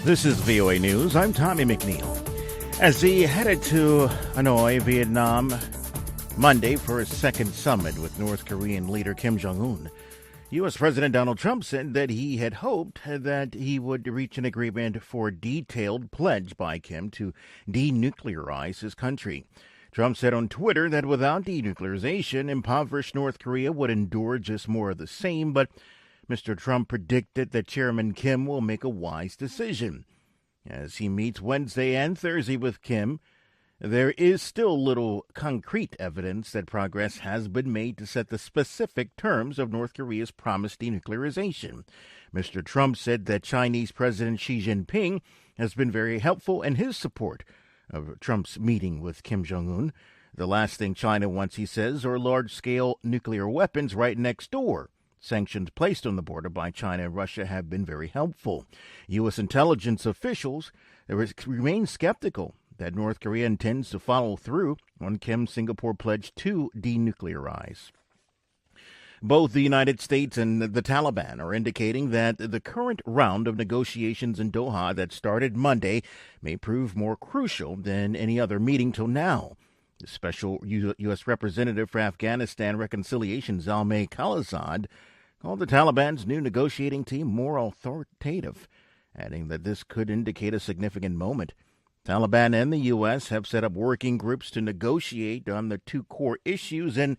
This is VOA News. I'm Tommy McNeil. As he headed to Hanoi, Vietnam, Monday for his second summit with North Korean leader Kim Jong-un, U.S. President Donald Trump said that he had hoped that he would reach an agreement for a detailed pledge by Kim to denuclearize his country. Trump said on Twitter that without denuclearization, impoverished North Korea would endure just more of the same, but Mr. Trump predicted that Chairman Kim will make a wise decision. As he meets Wednesday and Thursday with Kim, there is still little concrete evidence that progress has been made to set the specific terms of North Korea's promised denuclearization. Mr. Trump said that Chinese President Xi Jinping has been very helpful in his support of Trump's meeting with Kim Jong-un. The last thing China wants, he says, are large-scale nuclear weapons right next door. Sanctions placed on the border by China and Russia have been very helpful. U.S. intelligence officials remain skeptical that North Korea intends to follow through on Kim's Singapore pledge to denuclearize. Both the United States and the Taliban are indicating that the current round of negotiations in Doha that started Monday may prove more crucial than any other meeting till now. The special U.S. representative for Afghanistan reconciliation, Zalmay Khalilzad, called the Taliban's new negotiating team more authoritative, adding that this could indicate a significant moment. Taliban and the U.S. have set up working groups to negotiate on the two core issues, and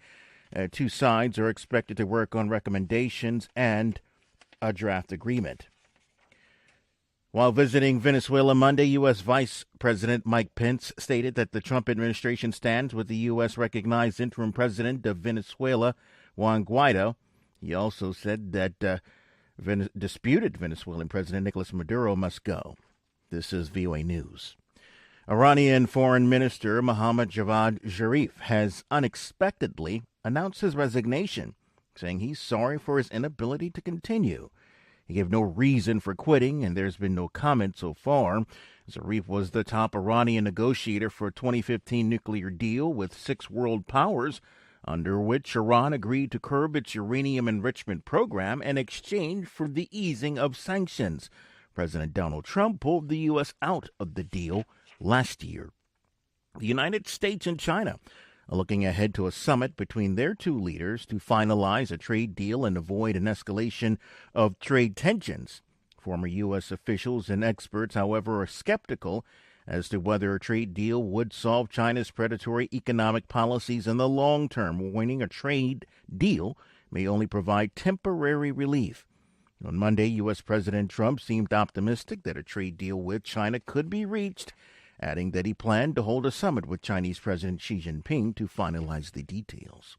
two sides are expected to work on recommendations and a draft agreement. While visiting Venezuela Monday, U.S. Vice President Mike Pence stated that the Trump administration stands with the U.S.-recognized interim president of Venezuela, Juan Guaido. He also said that disputed Venezuelan President Nicolas Maduro must go. This is VOA News. Iranian Foreign Minister Mohammad Javad Zarif has unexpectedly announced his resignation, saying he's sorry for his inability to continue. He gave no reason for quitting, and there's been no comment so far. Zarif was the top Iranian negotiator for a 2015 nuclear deal with 6 world powers, under which Iran agreed to curb its uranium enrichment program in exchange for the easing of sanctions. President Donald Trump pulled the U.S. out of the deal last year. The United States and China are looking ahead to a summit between their two leaders to finalize a trade deal and avoid an escalation of trade tensions. Former U.S. officials and experts, however, are skeptical as to whether a trade deal would solve China's predatory economic policies in the long term, warning a trade deal may only provide temporary relief. On Monday, U.S. President Trump seemed optimistic that a trade deal with China could be reached, adding that he planned to hold a summit with Chinese President Xi Jinping to finalize the details.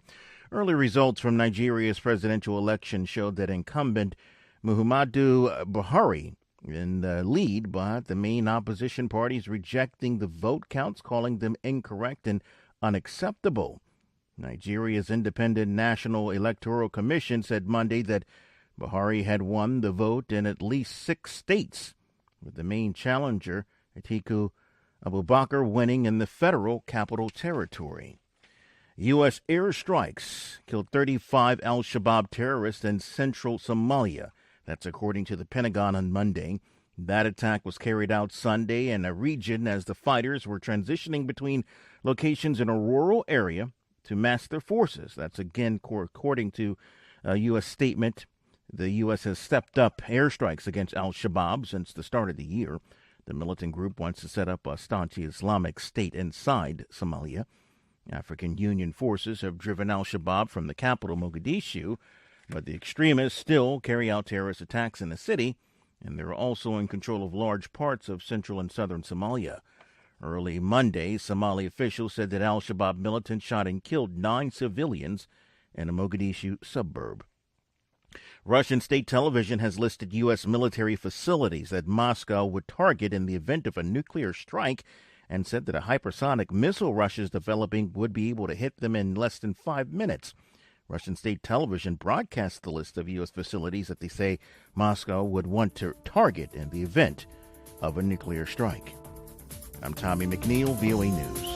Early results from Nigeria's presidential election showed that incumbent Muhammadu Buhari in the lead, but the main opposition parties rejecting the vote counts, calling them incorrect and unacceptable. Nigeria's Independent National Electoral Commission said Monday that Buhari had won the vote in at least 6 states, with the main challenger, Atiku Abubakar, winning in the federal capital territory. U.S. airstrikes killed 35 al-Shabaab terrorists in central Somalia. That's according to the Pentagon on Monday. That attack was carried out Sunday in a region as the fighters were transitioning between locations in a rural area to mass their forces. That's again according to a U.S. statement. The U.S. has stepped up airstrikes against al-Shabaab since the start of the year. The militant group wants to set up a staunch Islamic state inside Somalia. African Union forces have driven al-Shabaab from the capital, Mogadishu, but the extremists still carry out terrorist attacks in the city, and they're also in control of large parts of central and southern Somalia. Early Monday, Somali officials said that al-Shabaab militants shot and killed 9 civilians in a Mogadishu suburb. Russian state television has listed U.S. military facilities that Moscow would target in the event of a nuclear strike, and said that a hypersonic missile Russia is developing would be able to hit them in less than 5 minutes. Russian state television broadcast the list of U.S. facilities that they say Moscow would want to target in the event of a nuclear strike. I'm Tommy McNeil, VOA News.